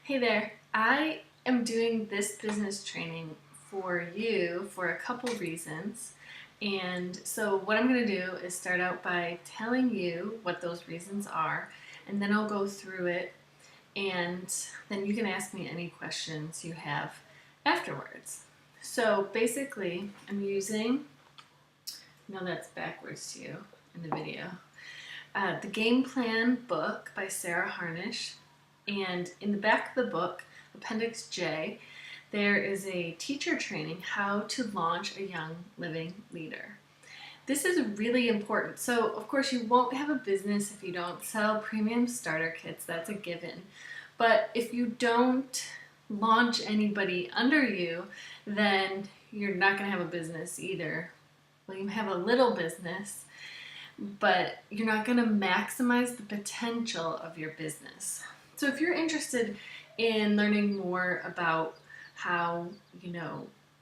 Hey there, I am doing this business training for you for a couple reasons. And so, what I'm going to do is start out by telling you what those reasons are, and then I'll go through it, and then you can ask me any questions you have afterwards. So, basically, I'm using, no, that's backwards to you in the video, the Game Plan book by Sarah Harnish. And in the back of the book, Appendix J, there is a teacher training how to launch a young living leader. This is really important. So, of course, you won't have a business if you don't sell premium starter kits, that's a given. But if you don't launch anybody under you, then you're not going to have a business either. Well, you have a little business, but you're not going to maximize the potential of your business. So if you're interested in learning more about how,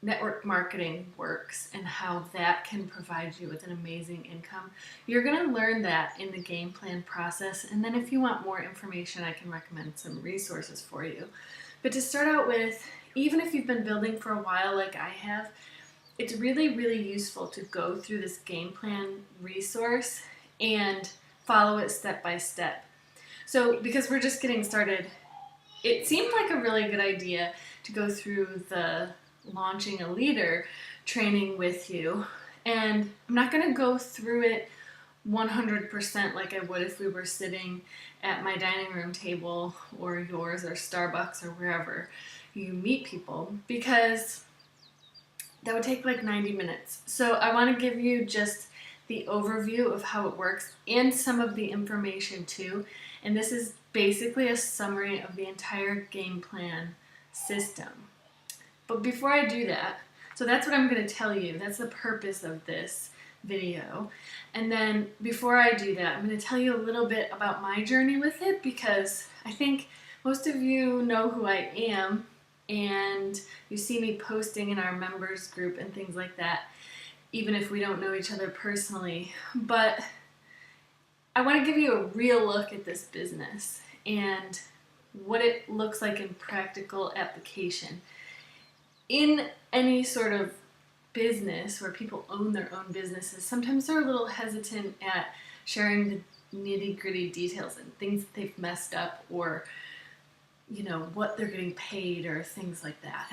network marketing works and how that can provide you with an amazing income, you're going to learn that in the game plan process. And then if you want more information, I can recommend some resources for you. But to start out with, even if you've been building for a while like I have, it's really, really useful to go through this game plan resource and follow it step by step. So because we're just getting started, it seemed like a really good idea to go through the launching a leader training with you. And I'm not going to go through it 100% like I would if we were sitting at my dining room table or yours or Starbucks or wherever you meet people, because that would take like 90 minutes. So I want to give you just the overview of how it works and some of the information too. And this is basically a summary of the entire game plan system. But before I do that, so that's what I'm going to tell you. That's the purpose of this video. And then before I do that, I'm going to tell you a little bit about my journey with it, because I think most of you know who I am and you see me posting in our members group and things like that, even if we don't know each other personally. But I want to give you a real look at this business and what it looks like in practical application. In any sort of business where people own their own businesses, sometimes they're a little hesitant at sharing the nitty-gritty details and things that they've messed up, or what they're getting paid or things like that.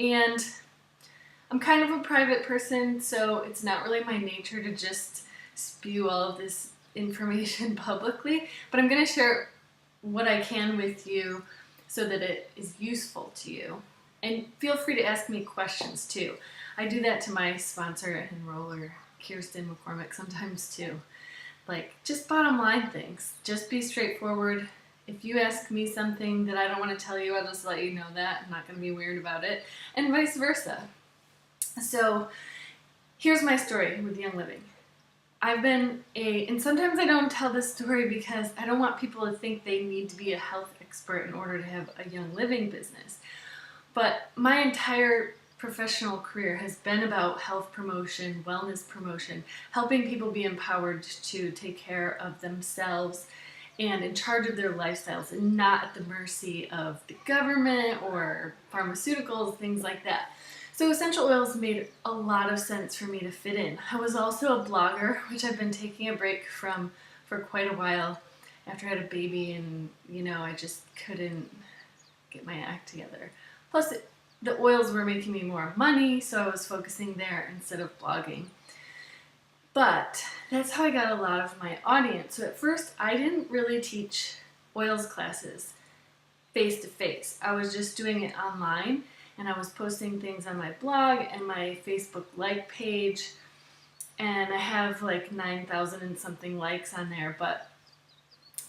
And I'm kind of a private person, so it's not really my nature to just spew all of this information publicly, but I'm going to share what I can with you so that it is useful to you. And feel free to ask me questions too. I do that to my sponsor and enroller, Kirsten McCormick, sometimes too. Like, just bottom line things. Just be straightforward. If you ask me something that I don't want to tell you, I'll just let you know that. I'm not going to be weird about it. And vice versa. So here's my story with Young Living. And sometimes I don't tell this story because I don't want people to think they need to be a health expert in order to have a Young Living business. But my entire professional career has been about health promotion, wellness promotion, helping people be empowered to take care of themselves and in charge of their lifestyles and not at the mercy of the government or pharmaceuticals, things like that. So essential oils made a lot of sense for me to fit in. I was also a blogger, which I've been taking a break from for quite a while after I had a baby, and I just couldn't get my act together. Plus, the oils were making me more money, so I was focusing there instead of blogging. But that's how I got a lot of my audience. So at first, I didn't really teach oils classes face to face. I was just doing it online, and I was posting things on my blog and my Facebook like page, and I have like 9,000 and something likes on there, but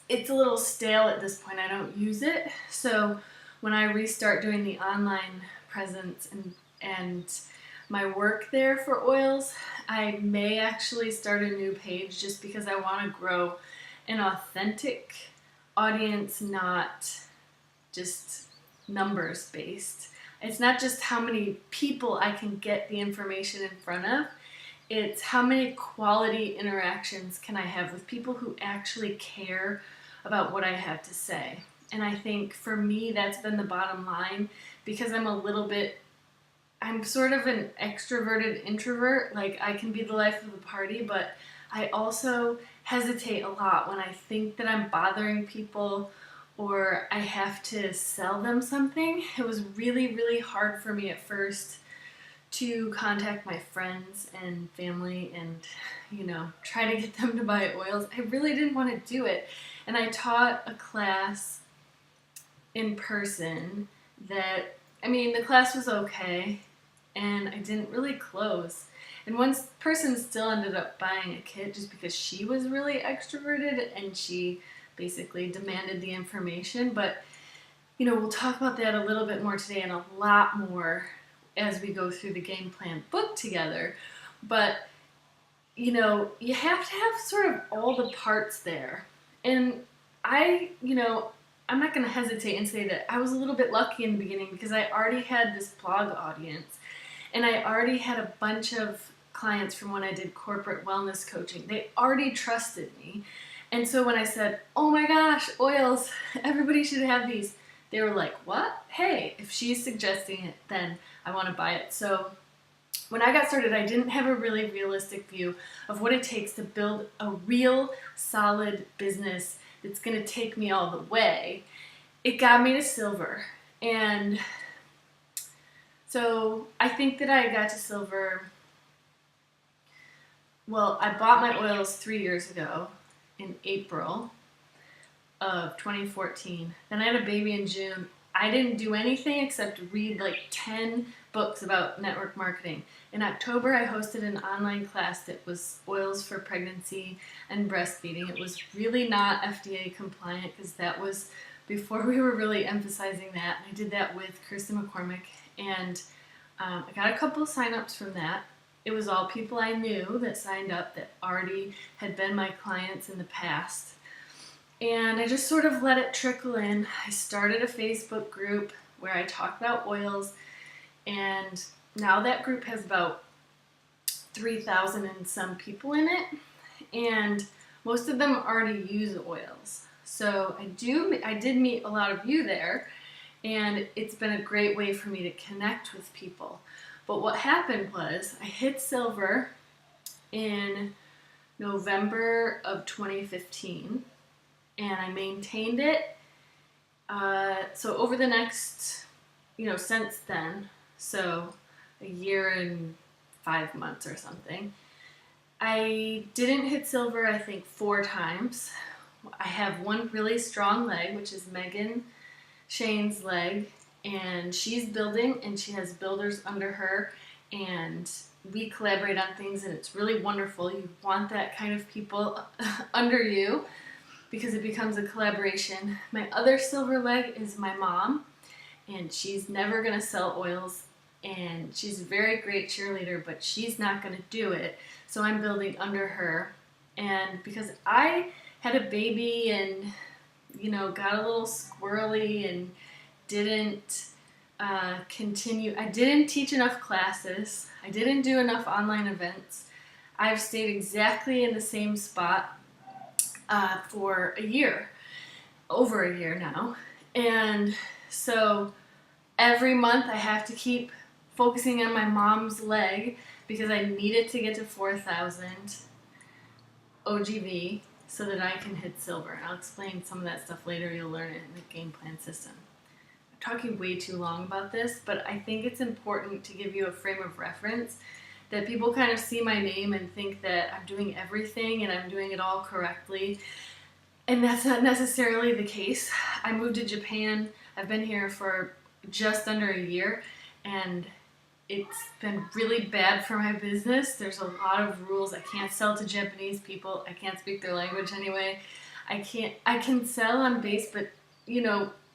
it's a little stale at this point. I don't use it. So when I restart doing the online presence and my work there for oils, I may actually start a new page just because I want to grow an authentic audience, not just numbers based. It's not just how many people I can get the information in front of, it's how many quality interactions can I have with people who actually care about what I have to say. And I think for me, that's been the bottom line, because I'm sort of an extroverted introvert. Like, I can be the life of the party, but I also hesitate a lot when I think that I'm bothering people or I have to sell them something. It was really, really hard for me at first to contact my friends and family and, try to get them to buy oils. I really didn't want to do it. And I taught a class in person the class was okay, and I didn't really close. And one person still ended up buying a kit just because she was really extroverted and she basically demanded the information. But, we'll talk about that a little bit more today and a lot more as we go through the Game Plan book together. But, you have to have sort of all the parts there. And I'm not going to hesitate and say that I was a little bit lucky in the beginning, because I already had this blog audience and I already had a bunch of clients from when I did corporate wellness coaching. They already trusted me. And so when I said, oh my gosh, oils, everybody should have these, they were like, what? Hey, if she's suggesting it, then I want to buy it. So when I got started, I didn't have a really realistic view of what it takes to build a real solid business that's going to take me all the way. It got me to silver. And so I think that I got to silver. Well, I bought my oils 3 years ago in April of 2014. Then I had a baby in June. I didn't do anything except read like 10 books about network marketing. In October, I hosted an online class that was oils for pregnancy and breastfeeding. It was really not FDA compliant, because that was before we were really emphasizing that. And I did that with Kristen McCormick, and I got a couple of signups from that. It was all people I knew that signed up that already had been my clients in the past. And I just sort of let it trickle in. I started a Facebook group where I talk about oils, and now that group has about 3,000 and some people in it, and most of them already use oils. So I did meet a lot of you there, and it's been a great way for me to connect with people. But what happened was I hit silver in November of 2015, and I maintained it. So over the next, since then, so a year and 5 months or something, I didn't hit silver, I think, 4 times. I have one really strong leg, which is Megan Shane's leg, and she's building, and she has builders under her, and we collaborate on things, and it's really wonderful. You want that kind of people under you, because it becomes a collaboration. My other silver leg is my mom, and she's never going to sell oils, and she's a very great cheerleader, but she's not going to do it. So I'm building under her. And because I had a baby and, got a little squirrely and didn't continue, I didn't teach enough classes, I didn't do enough online events, I've stayed exactly in the same spot for a year, over a year now. And so every month I have to keep focusing on my mom's leg, because I needed to get to 4,000 OGV so that I can hit silver. I'll explain some of that stuff later. You'll learn it in the game plan system. I'm talking way too long about this, but I think it's important to give you a frame of reference, that people kind of see my name and think that I'm doing everything and I'm doing it all correctly. And that's not necessarily the case. I moved to Japan. I've been here for just under a year, and it's been really bad for my business. There's a lot of rules. I can't sell to Japanese people. I can't speak their language anyway. I can sell on base, but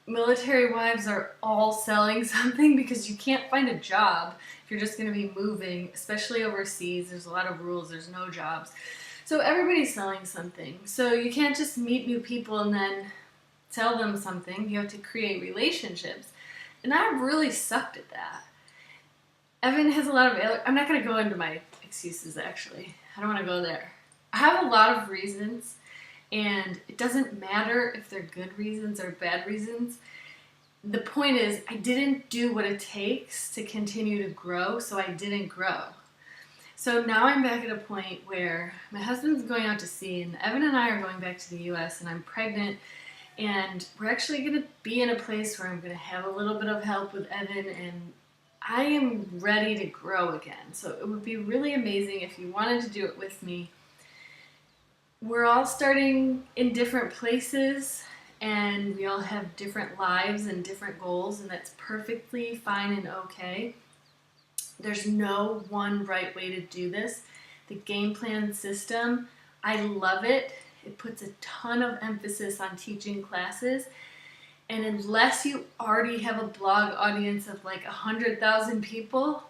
military wives are all selling something, because you can't find a job if you're just going to be moving, especially overseas. There's a lot of rules. There's no jobs. So everybody's selling something. So you can't just meet new people and then tell them something. You have to create relationships. And I really sucked at that. Evan has a lot of, I'm not going to go into my excuses, actually. I don't want to go there. I have a lot of reasons, And it doesn't matter if they're good reasons or bad reasons. The point is, I didn't do what it takes to continue to grow, so I didn't grow. So now I'm back at a point where my husband's going out to sea, and Evan and I are going back to the US, and I'm pregnant, and we're actually going to be in a place where I'm going to have a little bit of help with Evan, and I am ready to grow again. So it would be really amazing if you wanted to do it with me. We're all starting in different places, and we all have different lives and different goals, and that's perfectly fine and okay. There's no one right way to do this. The game plan system, I love it. It puts a ton of emphasis on teaching classes, and unless you already have a blog audience of like 100,000 people,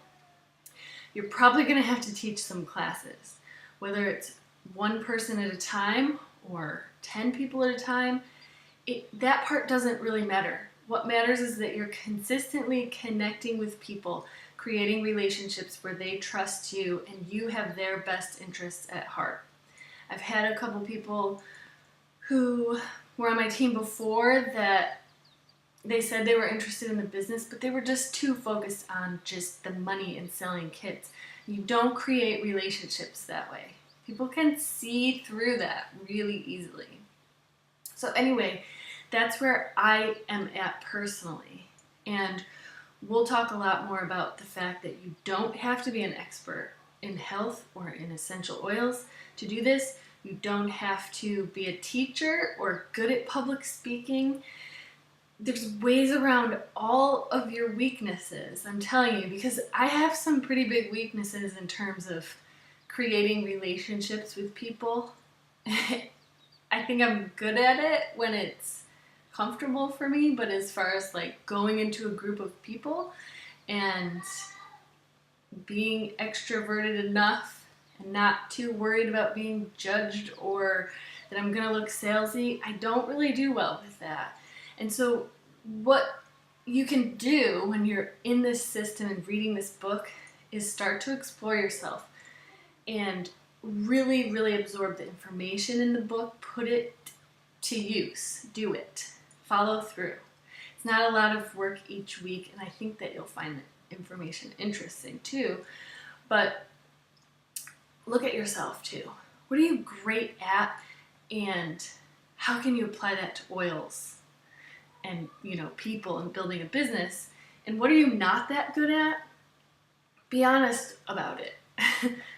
you're probably going to have to teach some classes, whether it's one person at a time or 10 people at a time. That part doesn't really matter. What matters is that you're consistently connecting with people, creating relationships where they trust you and you have their best interests at heart. I've had a couple people who were on my team before that they said they were interested in the business, but they were just too focused on just the money and selling kits. You don't create relationships that way. People can see through that really easily. So anyway, that's where I am at personally. And we'll talk a lot more about the fact that you don't have to be an expert in health or in essential oils to do this. You don't have to be a teacher or good at public speaking. There's ways around all of your weaknesses, I'm telling you, because I have some pretty big weaknesses in terms of creating relationships with people. I think I'm good at it when it's comfortable for me, but as far as like going into a group of people and being extroverted enough and not too worried about being judged or that I'm gonna look salesy, I don't really do well with that. And so what you can do when you're in this system and reading this book is start to explore yourself and really, really absorb the information in the book, put it to use, do it, follow through. It's not a lot of work each week, and I think that you'll find the information interesting too, but look at yourself too. What are you great at, and how can you apply that to oils and people and building a business? And what are you not that good at? Be honest about it.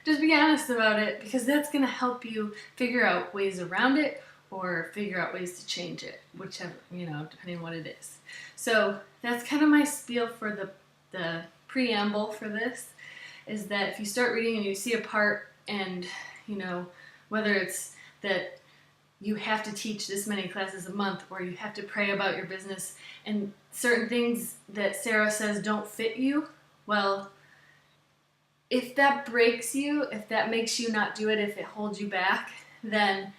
Just be honest about it, because that's going to help you figure out ways around it or figure out ways to change it, whichever, depending on what it is. So that's kind of my spiel for the preamble for this, is that if you start reading and you see a part and, whether it's that you have to teach this many classes a month, or you have to pray about your business, and certain things that Sarah says don't fit you, well, if that breaks you, if that makes you not do it, if it holds you back, then,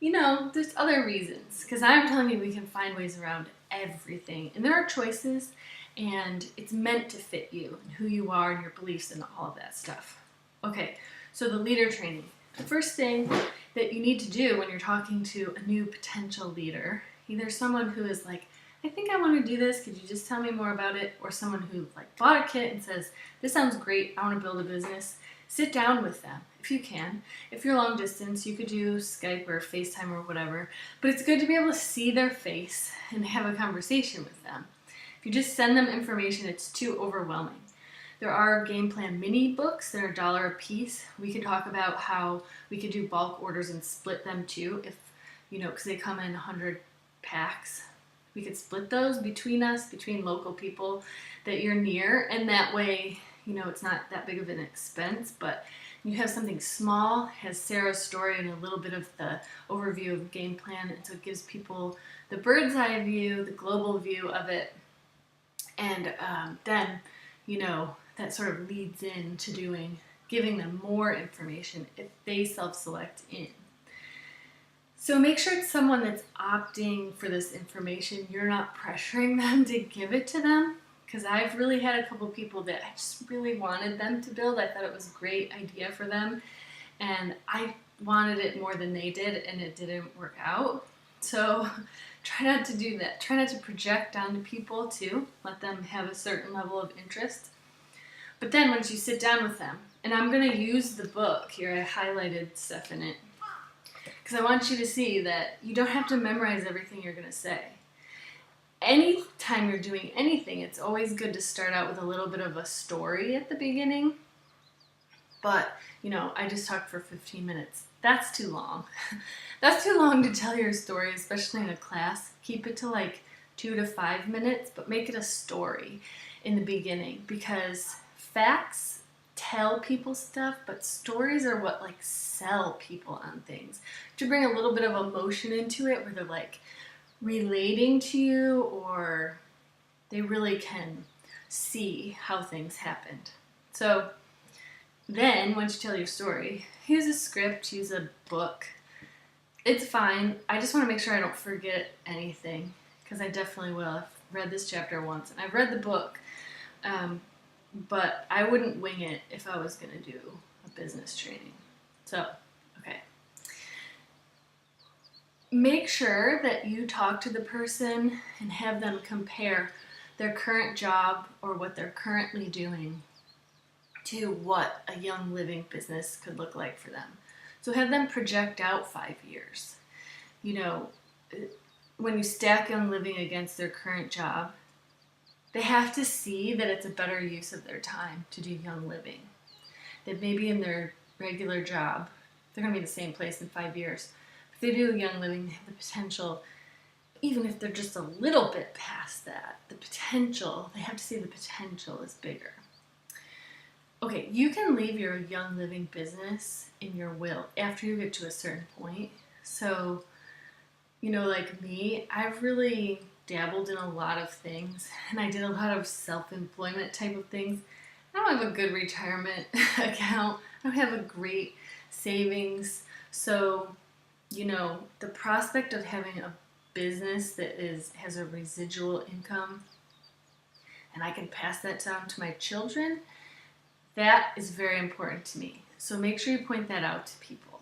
there's other reasons. Because I'm telling you, we can find ways around everything. And there are choices, and it's meant to fit you and who you are and your beliefs and all of that stuff. Okay, so the leader training. The first thing that you need to do when you're talking to a new potential leader, either someone who is like, I think I want to do this, could you just tell me more about it? Or someone who bought a kit and says, this sounds great, I want to build a business. Sit down with them if you can. If you're long distance, you could do Skype or FaceTime or whatever, but it's good to be able to see their face and have a conversation with them. If you just send them information, it's too overwhelming. There are Game Plan mini books that are $1 a piece. We could talk about how we could do bulk orders and split them too, if because they come in 100 packs. We could split those between us, between local people that you're near, and that way, it's not that big of an expense, but you have something small, has Sarah's story and a little bit of the overview of Game Plan, and so it gives people the bird's eye view, the global view of it, and then, that sort of leads into giving them more information if they self-select in. So make sure it's someone that's opting for this information. You're not pressuring them to give it to them, because I've really had a couple people that I just really wanted them to build. I thought it was a great idea for them, and I wanted it more than they did and it didn't work out. So try not to do that. Try not to project onto people too. Let them have a certain level of interest. But then once you sit down with them, and I'm going to use the book here, I highlighted stuff in it, because I want you to see that you don't have to memorize everything you're going to say. Anytime you're doing anything, it's always good to start out with a little bit of a story at the beginning. But, I just talked for 15 minutes. That's too long. That's too long to tell your story, especially in a class. Keep it to like 2 to 5 minutes, but make it a story in the beginning, because facts tell people stuff, but stories are what like sell people on things. To bring a little bit of emotion into it, where they're like relating to you, or they really can see how things happened. So then once you tell your story, use a script, use a book. It's fine. I just want to make sure I don't forget anything, because I definitely will. I've read this chapter once and I've read the book. But I wouldn't wing it if I was going to do a business training. So, okay. Make sure that you talk to the person and have them compare their current job or what they're currently doing to what a Young Living business could look like for them. So have them project out 5 years. When you stack Young Living against their current job, they have to see that it's a better use of their time to do Young Living. That maybe in their regular job, they're going to be in the same place in 5 years. If they do Young Living, they have the potential, even if they're just a little bit past that, they have to see the potential is bigger. Okay, you can leave your Young Living business in your will after you get to a certain point. So, like me, I've really dabbled in a lot of things, and I did a lot of self-employment type of things. I don't have a good retirement account. I don't have a great savings. So, the prospect of having a business that has a residual income, and I can pass that down to my children, that is very important to me. So make sure you point that out to people.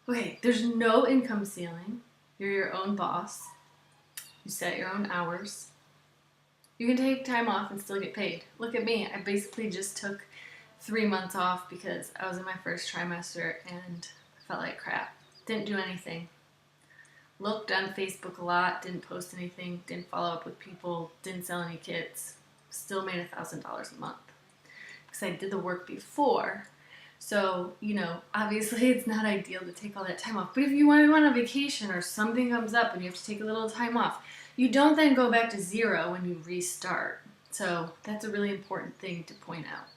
Okay, there's no income ceiling. You're your own boss. You set your own hours. You can take time off and still get paid. Look at me. I basically just took 3 months off because I was in my first trimester and I felt like crap. Didn't do anything. Looked on Facebook a lot, didn't post anything, didn't follow up with people, didn't sell any kits. Still made $1,000 a month because I did the work before. So, obviously it's not ideal to take all that time off. But if you want to go on a vacation or something comes up and you have to take a little time off, you don't then go back to zero when you restart. So that's a really important thing to point out.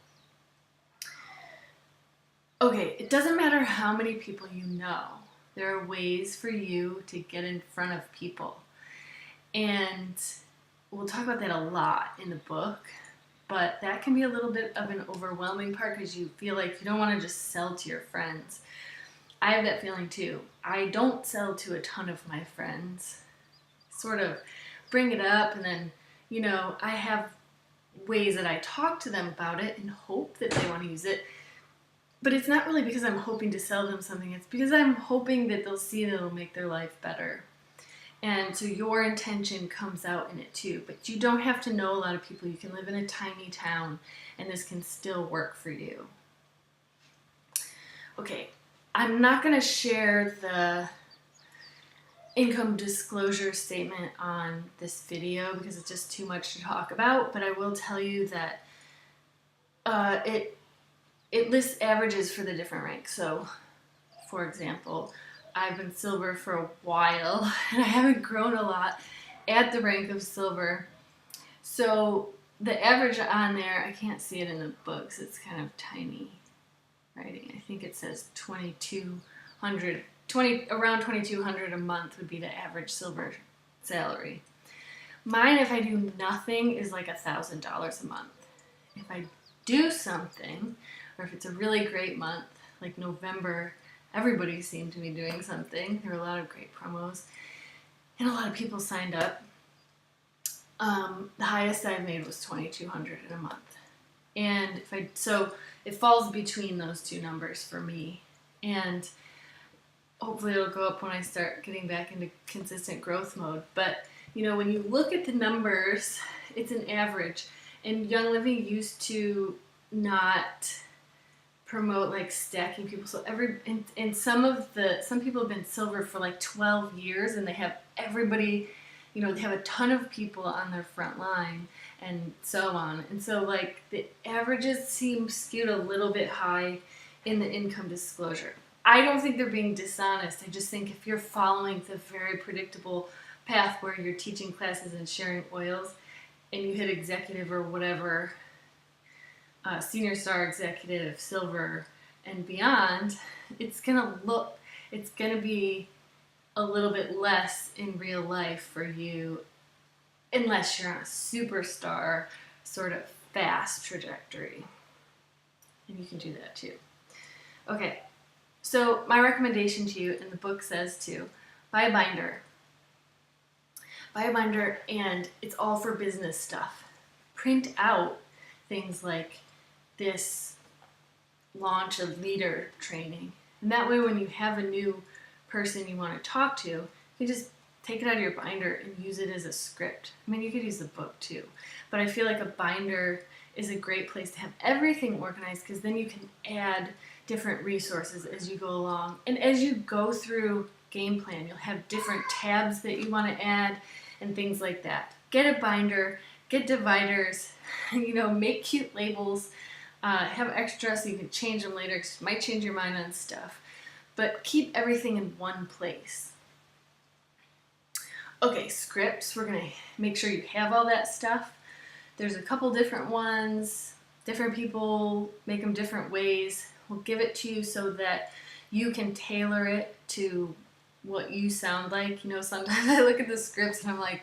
Okay, it doesn't matter how many people you know. There are ways for you to get in front of people. And we'll talk about that a lot in the book. But that can be a little bit of an overwhelming part because you feel like you don't want to just sell to your friends. I have that feeling too. I don't sell to a ton of my friends. Sort of bring it up and then, I have ways that I talk to them about it and hope that they want to use it. But it's not really because I'm hoping to sell them something. It's because I'm hoping that they'll see that it'll make their life better. And so your intention comes out in it too. But you don't have to know a lot of people. You can live in a tiny town and this can still work for you. Okay, I'm not going to share the income disclosure statement on this video because it's just too much to talk about. But I will tell you that it lists averages for the different ranks. So, for example, I've been silver for a while, and I haven't grown a lot at the rank of silver. So the average on there, I can't see it in the books. It's kind of tiny writing. I think it says around 2,200 a month would be the average silver salary. Mine, if I do nothing, is like $1,000 a month. If I do something, or if it's a really great month, like November, everybody seemed to be doing something. There were a lot of great promos, and a lot of people signed up. The highest I've made was $2,200 in a month, and so it falls between those two numbers for me. and hopefully it'll go up when I start getting back into consistent growth mode. But when you look at the numbers, it's an average. And Young Living used to not promote like stacking people. So some people have been silver for like 12 years, and they have everybody, they have a ton of people on their front line and so on. And so like the averages seem skewed a little bit high in the income disclosure. I don't think they're being dishonest. I just think if you're following the very predictable path where you're teaching classes and sharing oils, and you hit executive or whatever, senior star executive, silver, and beyond, it's gonna be a little bit less in real life for you, unless you're on a superstar sort of fast trajectory. And you can do that too. Okay, so my recommendation to you, and the book says to, buy a binder. Buy a binder, and it's all for business stuff. Print out things like this launch of leader training. And that way when you have a new person you want to talk to, you can just take it out of your binder and use it as a script. I mean, you could use the book too. But I feel like a binder is a great place to have everything organized, because then you can add different resources as you go along. And as you go through Gameplan, you'll have different tabs that you want to add and things like that. Get a binder, get dividers, make cute labels, have extra so you can change them later, because you might change your mind on stuff. But keep everything in one place. Okay, scripts, we're going to make sure you have all that stuff. There's a couple different ones. Different people make them different ways. We'll give it to you so that you can tailor it to what you sound like. Sometimes I look at the scripts and I'm like,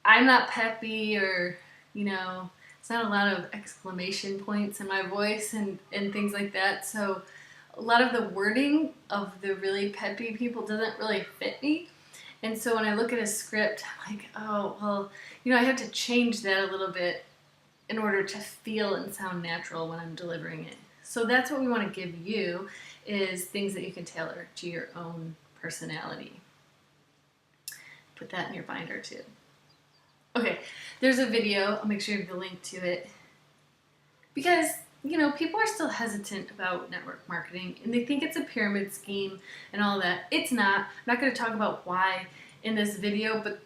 I'm not peppy, or, it's not a lot of exclamation points in my voice and things like that. So a lot of the wording of the really peppy people doesn't really fit me. And so when I look at a script, I'm like, oh, well, I have to change that a little bit in order to feel and sound natural when I'm delivering it. So that's what we want to give you, is things that you can tailor to your own personality. Put that in your binder too. Okay, there's a video. I'll make sure you have the link to it. Because, people are still hesitant about network marketing, and they think it's a pyramid scheme and all that. It's not. I'm not going to talk about why in this video, but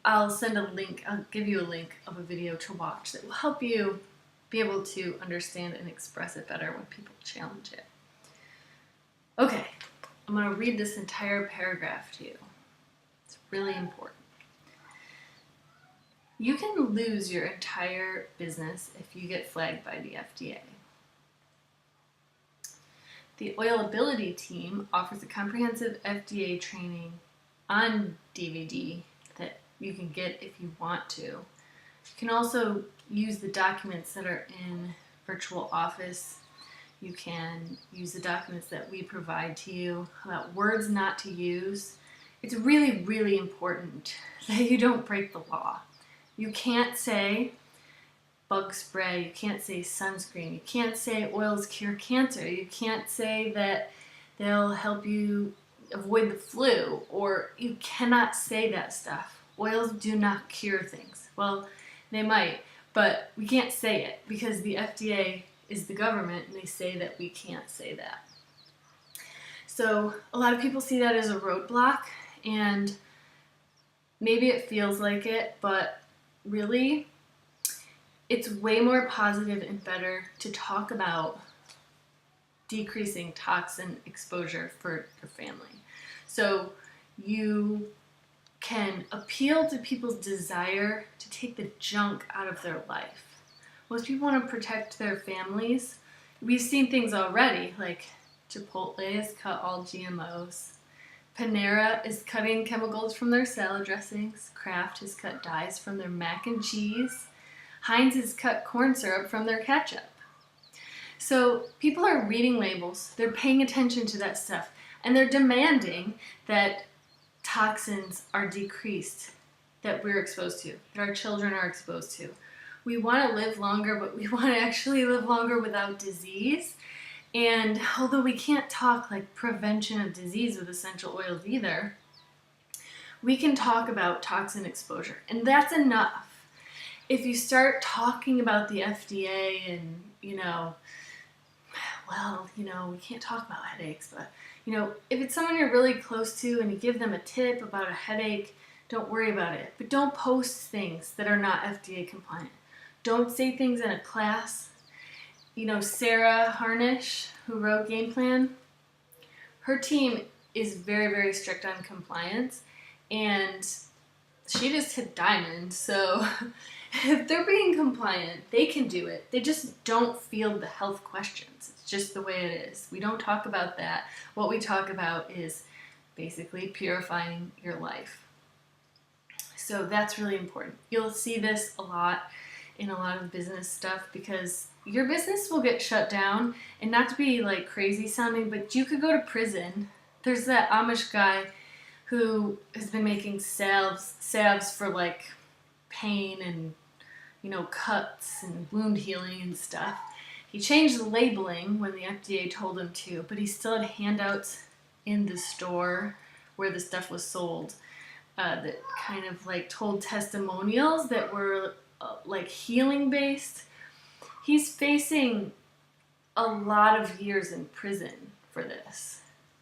I'll send a link. I'll give you a link of a video to watch that will help you be able to understand and express it better when people challenge it. Okay, I'm going to read this entire paragraph to you. It's really important. You can lose your entire business if you get flagged by the FDA. The Oilability team offers a comprehensive FDA training on DVD that you can get if you want to. You can also use the documents that are in Virtual Office. You can use the documents that we provide to you about words not to use. It's really, really important that you don't break the law. You can't say bug spray, you can't say sunscreen, you can't say oils cure cancer, you can't say that they'll help you avoid the flu, or you cannot say that stuff. Oils do not cure things. Well, they might, but we can't say it because the FDA is the government and they say that we can't say that. So a lot of people see that as a roadblock, and maybe it feels like it, but really, it's way more positive and better to talk about decreasing toxin exposure for your family. So you can appeal to people's desire to take the junk out of their life. Most people want to protect their families. We've seen things already, like Chipotle has cut all GMOs. Panera is cutting chemicals from their salad dressings. Kraft has cut dyes from their mac and cheese. Heinz has cut corn syrup from their ketchup. So people are reading labels, they're paying attention to that stuff, and they're demanding that toxins are decreased, that we're exposed to, that our children are exposed to. We want to live longer, but we want to actually live longer without disease. And although we can't talk like prevention of disease with essential oils either, we can talk about toxin exposure, and that's enough. If you start talking about the FDA and, we can't talk about headaches, but, if it's someone you're really close to and you give them a tip about a headache, don't worry about it. But don't post things that are not FDA compliant. Don't say things in a class. Sarah Harnish, who wrote Gameplan, her team is very, very strict on compliance, and she just hit diamond. So if they're being compliant, they can do it. They just don't field the health questions. It's just the way it is. We don't talk about that. What we talk about is basically purifying your life. So that's really important. You'll see this a lot in a lot of business stuff because your business will get shut down, and not to be like crazy sounding, but you could go to prison. There's that Amish guy who has been making salves for like pain and cuts and wound healing and stuff. He changed the labeling when the FDA told him to, but he still had handouts in the store where the stuff was sold that kind of like told testimonials that were like healing based. He's facing a lot of years in prison for this.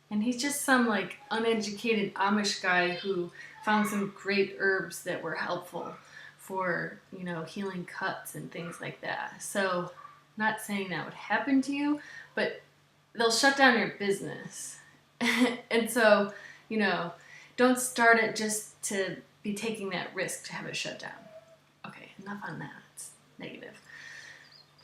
And he's just some like uneducated Amish guy who found some great herbs that were helpful for, healing cuts and things like that. So, not saying that would happen to you, but they'll shut down your business. And so, don't start it just to be taking that risk to have it shut down. Okay, enough on that. It's negative.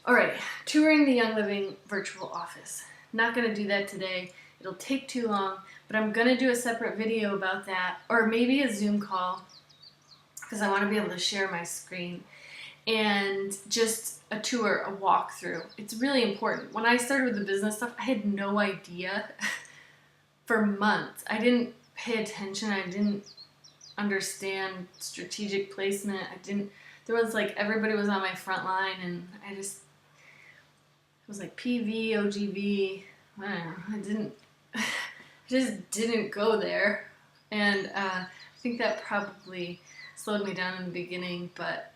All right, touring the Young Living virtual office. Not going to do that today. It'll take too long, but I'm going to do a separate video about that, or maybe a Zoom call, because I want to be able to share my screen, and just a tour, a walkthrough. It's really important. When I started with the business stuff, I had no idea for months. I didn't pay attention. I didn't understand strategic placement. There was like, everybody was on my front line, and it was like PV, OGV, I just didn't go there. And I think that probably slowed me down in the beginning, but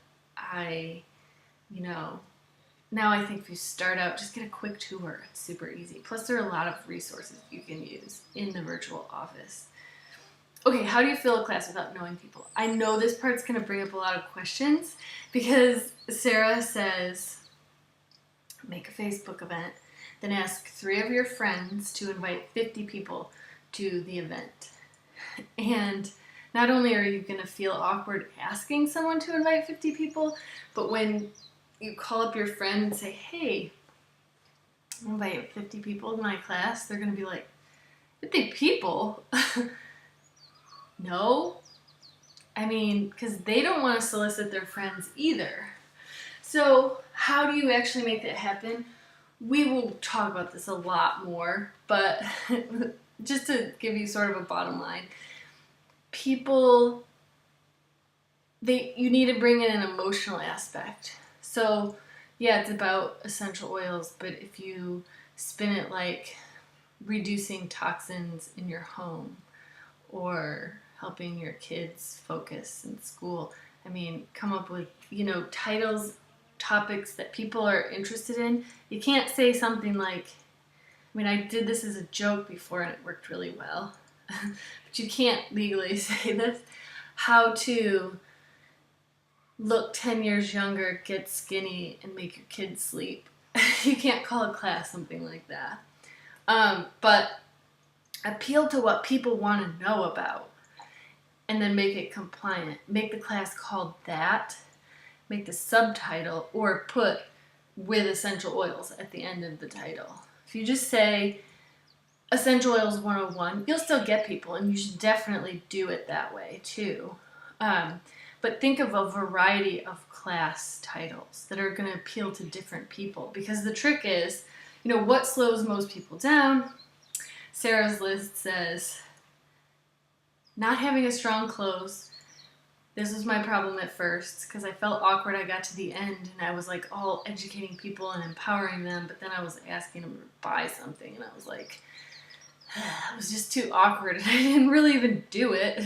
now I think if you start out, just get a quick tour. It's super easy. Plus there are a lot of resources you can use in the virtual office. Okay, how do you fill a class without knowing people? I know this part's going to bring up a lot of questions because Sarah says, make a Facebook event, then ask 3 of your friends to invite 50 people to the event. And not only are you going to feel awkward asking someone to invite 50 people, but when you call up your friend and say, hey, I'm going to invite 50 people to my class, they're going to be like, 50 people? No. I mean, because they don't want to solicit their friends either. So how do you actually make that happen? We will talk about this a lot more, but just to give you sort of a bottom line, you need to bring in an emotional aspect. So yeah, it's about essential oils, but if you spin it like reducing toxins in your home or helping your kids focus in school, come up with, titles, topics that people are interested in. You can't say something like, I did this as a joke before and it worked really well, but you can't legally say this. How to look 10 years younger, get skinny, and make your kids sleep. You can't call a class something like that. But appeal to what people want to know about and then make it compliant. Make the class called that. Make the subtitle, or put with essential oils at the end of the title. If you just say Essential Oils 101, you'll still get people, and you should definitely do it that way too. But think of a variety of class titles that are going to appeal to different people, because the trick is, what slows most people down? Sarah's list says not having a strong close, This was my problem at first because I felt awkward. I got to the end and I was like all educating people and empowering them, but then I was asking them to buy something and I was like, it was just too awkward and I didn't really even do it.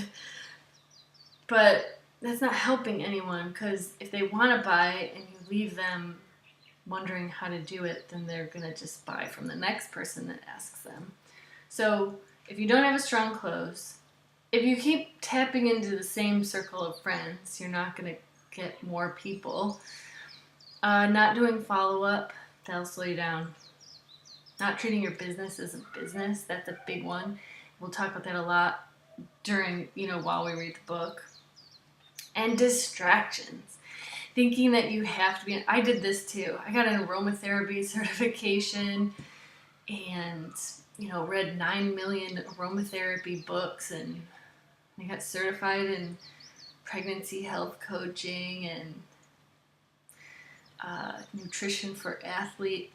But that's not helping anyone, because if they want to buy and you leave them wondering how to do it, then they're going to just buy from the next person that asks them. So if you don't have a strong close, if you keep tapping into the same circle of friends, you're not going to get more people. Not doing follow-up, that'll slow you down. Not treating your business as a business, that's a big one. We'll talk about that a lot during, while we read the book. And distractions. Thinking that you have to be, I did this too. I got an aromatherapy certification and, read 9 million aromatherapy books, and I got certified in pregnancy health coaching and nutrition for athletes.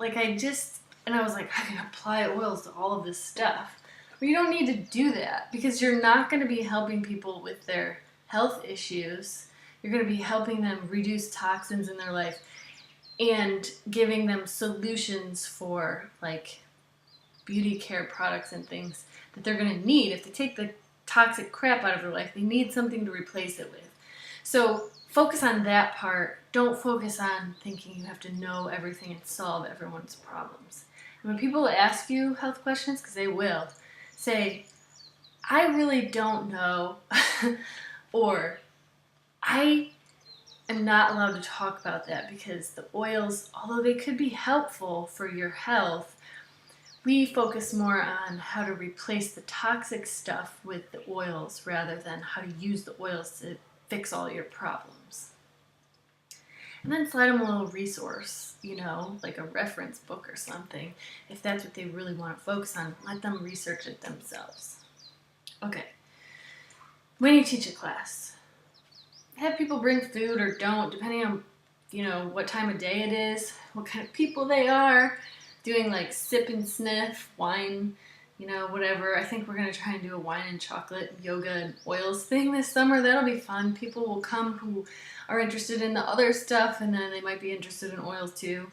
And I was like, I can apply oils to all of this stuff. But you don't need to do that, because you're not going to be helping people with their health issues. You're going to be helping them reduce toxins in their life and giving them solutions for like beauty care products and things that they're going to need. If they take the toxic crap out of their life, they need something to replace it with. So focus on that part. Don't focus on thinking you have to know everything and solve everyone's problems. And when people ask you health questions, because they will, say, I really don't know, or I am not allowed to talk about that because the oils, although they could be helpful for your health, we focus more on how to replace the toxic stuff with the oils rather than how to use the oils to fix all your problems. And then slide them a little resource, like a reference book or something. If that's what they really want to focus on, let them research it themselves. Okay. When you teach a class, have people bring food or don't, depending on, what time of day it is, what kind of people they are, doing like sip and sniff, wine, whatever. I think we're going to try and do a wine and chocolate, yoga and oils thing this summer. That'll be fun. People will come who are interested in the other stuff, and then they might be interested in oils too.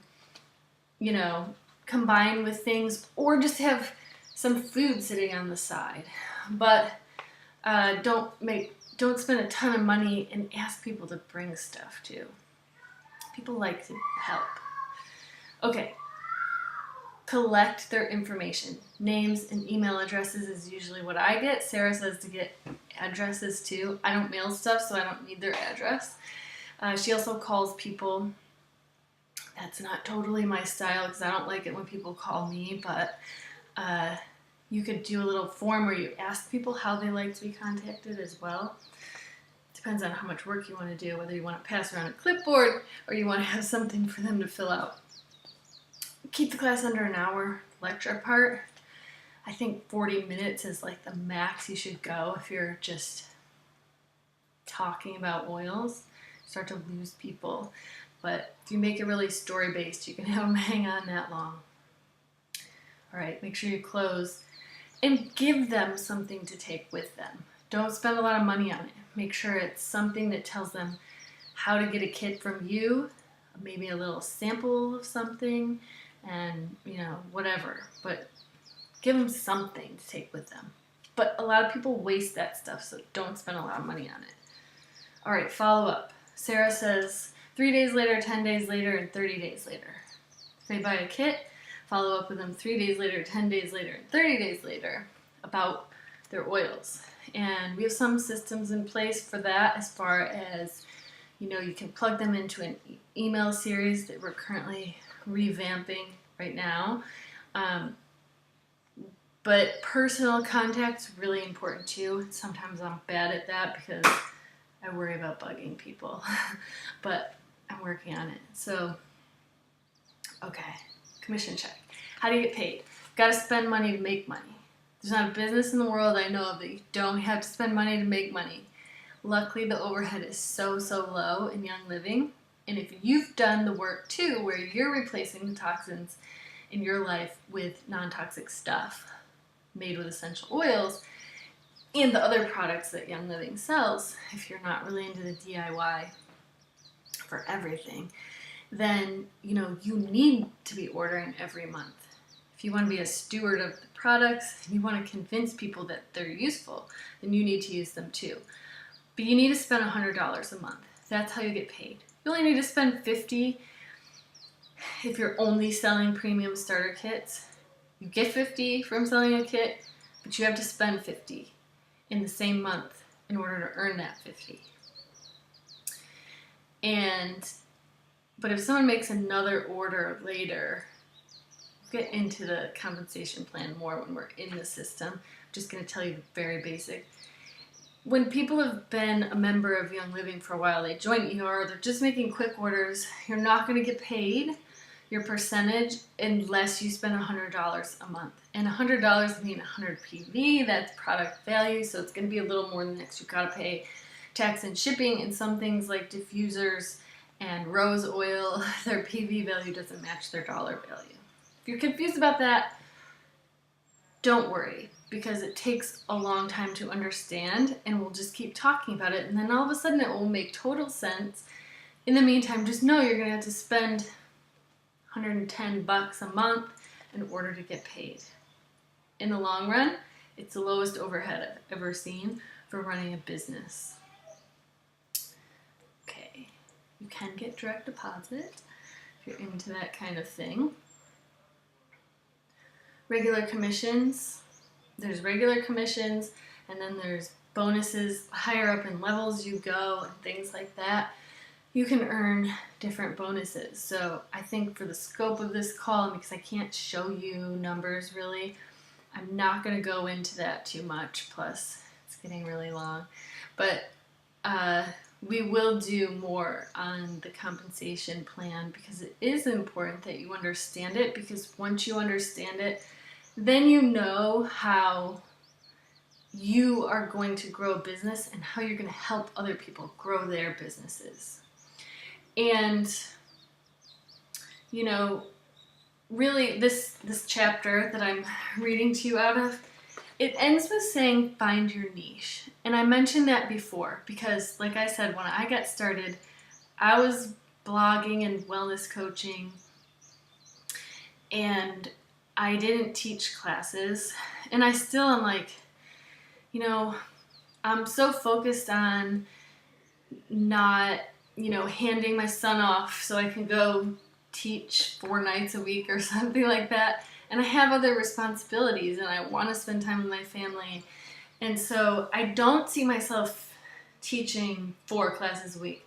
Combine with things, or just have some food sitting on the side. But don't spend a ton of money and ask people to bring stuff too. People like to help. Okay. Collect their information. Names and email addresses is usually what I get. Sarah says to get addresses too. I don't mail stuff, so I don't need their address. She also calls people. That's not totally my style because I don't like it when people call me, but you could do a little form where you ask people how they like to be contacted as well. Depends on how much work you want to do, whether you want to pass around a clipboard or you want to have something for them to fill out. Keep the class under an hour. Lecture part, I think 40 minutes is like the max you should go if you're just talking about oils. You start to lose people. But if you make it really story-based, you can have them hang on that long. All right, make sure you close and give them something to take with them. Don't spend a lot of money on it. Make sure it's something that tells them how to get a kit from you, maybe a little sample of something, and whatever. But give them something to take with them. But a lot of people waste that stuff, so don't spend a lot of money on it. All right, follow up. Sarah says 3 days later, 10 days later, and 30 days later. If they buy a kit, follow up with them 3 days later, 10 days later, and 30 days later about their oils. And we have some systems in place for that, as far as, you can plug them into an email series that we're currently revamping right now. But personal contact's really important too. Sometimes I'm bad at that because I worry about bugging people, but I'm working on it. So, okay, commission check. How do you get paid? Got to spend money to make money. There's not a business in the world I know of that you don't have to spend money to make money. Luckily, the overhead is so low in Young Living. And if you've done the work too, where you're replacing the toxins in your life with non-toxic stuff made with essential oils, and the other products that Young Living sells, if you're not really into the DIY for everything, then you need to be ordering every month. If you want to be a steward of the products and you want to convince people that they're useful, then you need to use them too. But you need to spend $100 a month. That's how you get paid. You only need to spend $50 if you're only selling premium starter kits. You get $50 from selling a kit, but you have to spend $50 in the same month in order to earn that $50. But if someone makes another order later, we'll get into the compensation plan more when we're in the system. I'm just going to tell you the very basic. When people have been a member of Young Living for a while, they join ER, they're just making quick orders, you're not going to get paid your percentage unless you spend $100 a month. And $100 means 100 PV, that's product value, so it's going to be a little more than next. You've got to pay tax and shipping, and some things like diffusers and rose oil, their PV value doesn't match their dollar value. If you're confused about that, don't worry, because it takes a long time to understand, and we'll just keep talking about it, and then all of a sudden it will make total sense. In the meantime, just know you're going to have to spend $110 a month in order to get paid. In the long run, it's the lowest overhead I've ever seen for running a business. Okay, you can get direct deposit if you're into that kind of thing. Regular commissions. There's regular commissions, and then there's bonuses. Higher up in levels you go and things like that, you can earn different bonuses. So I think for the scope of this call, because I can't show you numbers really, I'm not going to go into that too much. Plus, it's getting really long. But we will do more on the compensation plan, because it is important that you understand it, because once you understand it, then you know how you are going to grow a business and how you're going to help other people grow their businesses. And, really this chapter that I'm reading to you out of, it ends with saying, find your niche. And I mentioned that before because, like I said, when I got started, I was blogging and wellness coaching, and I didn't teach classes, and I still am like, I'm so focused on not, handing my son off so I can go teach 4 nights a week or something like that. And I have other responsibilities, and I want to spend time with my family. And so I don't see myself teaching 4 classes a week.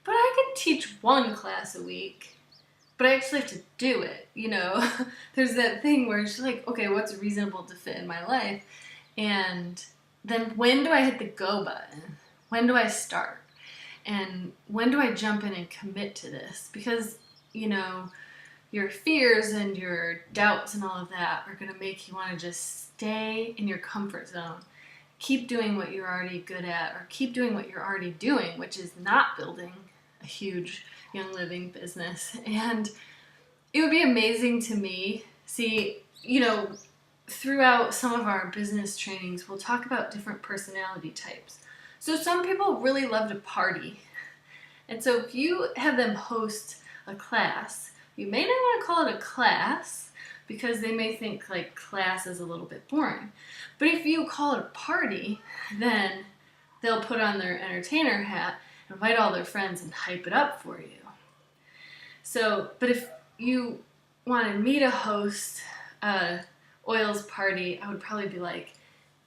But I could teach 1 class a week. But I actually have to do it, There's that thing where it's like, okay, what's reasonable to fit in my life? And then when do I hit the go button? When do I start? And when do I jump in and commit to this? Because, your fears and your doubts and all of that are going to make you want to just stay in your comfort zone. Keep doing what you're already good at, or keep doing what you're already doing, which is not building a huge Young Living business. And it would be amazing to me, throughout some of our business trainings, we'll talk about different personality types. So some people really love to party. And so if you have them host a class, you may not want to call it a class because they may think like class is a little bit boring. But if you call it a party, then they'll put on their entertainer hat, invite all their friends, and hype it up for you. So, but if you wanted me to host a oils party, I would probably be like,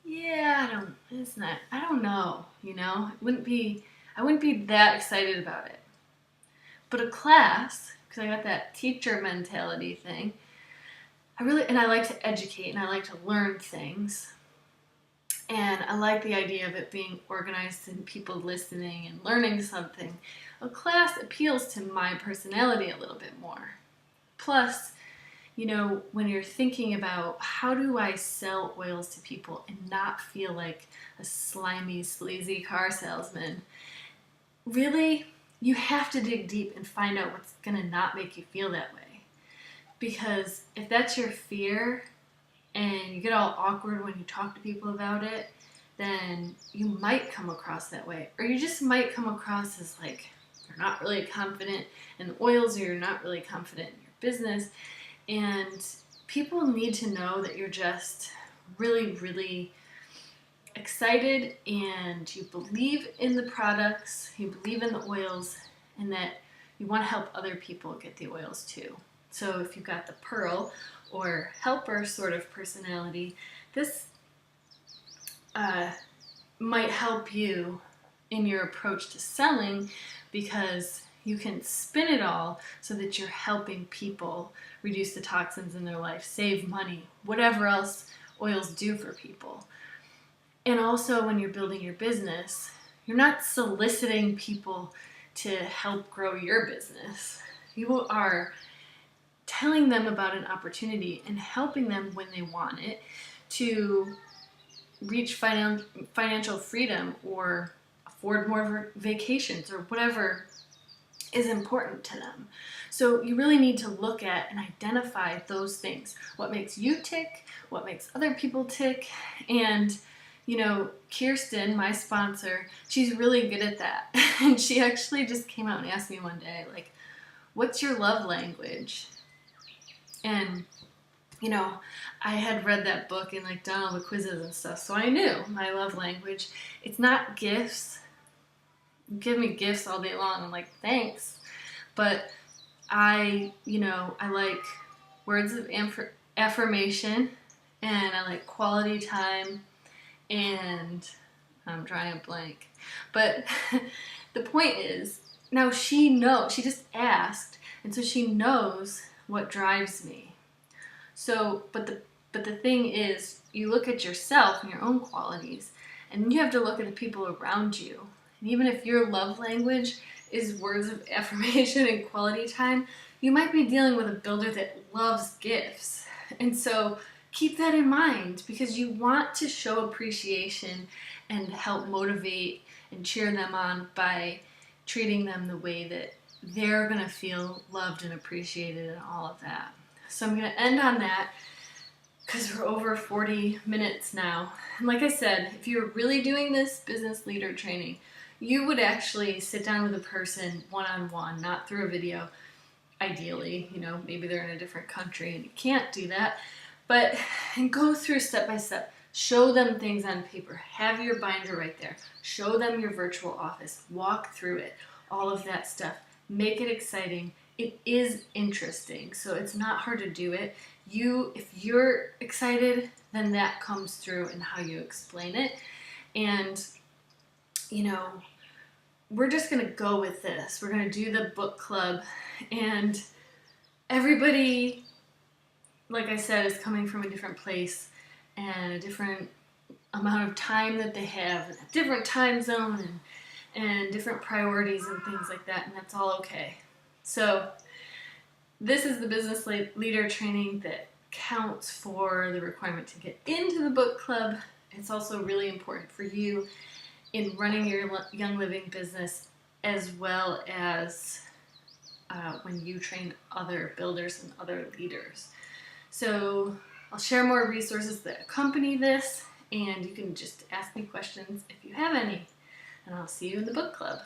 yeah, I don't know, I wouldn't be that excited about it. But a class, because I got that teacher mentality thing, I like to educate and I like to learn things. And I like the idea of it being organized and people listening and learning something. A class appeals to my personality a little bit more. Plus, when you're thinking about how do I sell oils to people and not feel like a slimy, sleazy car salesman, really, you have to dig deep and find out what's going to not make you feel that way. Because if that's your fear and you get all awkward when you talk to people about it, then you might come across that way. Or you just might come across as like you're not really confident in the oils, or you're not really confident in your business. And people need to know that you're just really, really excited and you believe in the products, you believe in the oils, and that you want to help other people get the oils too. So if you've got the pearl or helper sort of personality, this might help you in your approach to selling, because you can spin it all so that you're helping people reduce the toxins in their life, save money, whatever else oils do for people. And also when you're building your business, you're not soliciting people to help grow your business. You are telling them about an opportunity and helping them when they want it to reach financial freedom or afford more vacations or whatever is important to them. So you really need to look at and identify those things. What makes you tick, what makes other people tick. And you know, Kirsten, my sponsor, she's really good at that. And she actually just came out and asked me one day, like, what's your love language? And you know, I had read that book and like done all the quizzes and stuff, so I knew my love language. It's not gifts. Give me gifts all day long. I'm like, thanks. But I like words of affirmation, and I like quality time, and I'm drawing a blank. But the point is, now she just asked, and so she knows what drives me. So, but the thing is, you look at yourself and your own qualities, and then you have to look at the people around you. And even if your love language is words of affirmation and quality time, you might be dealing with a builder that loves gifts. And so keep that in mind, because you want to show appreciation and help motivate and cheer them on by treating them the way that they're going to feel loved and appreciated and all of that. So I'm going to end on that because we're over 40 minutes now. And like I said, if you're really doing this business leader training, you would actually sit down with a person one-on-one, not through a video, ideally. You know, maybe they're in a different country and you can't do that. And go through step by step. Show them things on paper. Have your binder right there. Show them your virtual office. Walk through it. All of that stuff. Make it exciting. It is interesting, so it's not hard to do it. If you're excited, then that comes through in how you explain it. And, you know, we're just going to go with this. We're going to do the book club, and everybody, like I said, is coming from a different place and a different amount of time that they have, a different time zone and different priorities and things like that, and that's all okay. So this is the business leader training that counts for the requirement to get into the book club. It's also really important for you in running your Young Living business, as well as when you train other builders and other leaders. So I'll share more resources that accompany this, and you can just ask me questions if you have any, and I'll see you in the book club.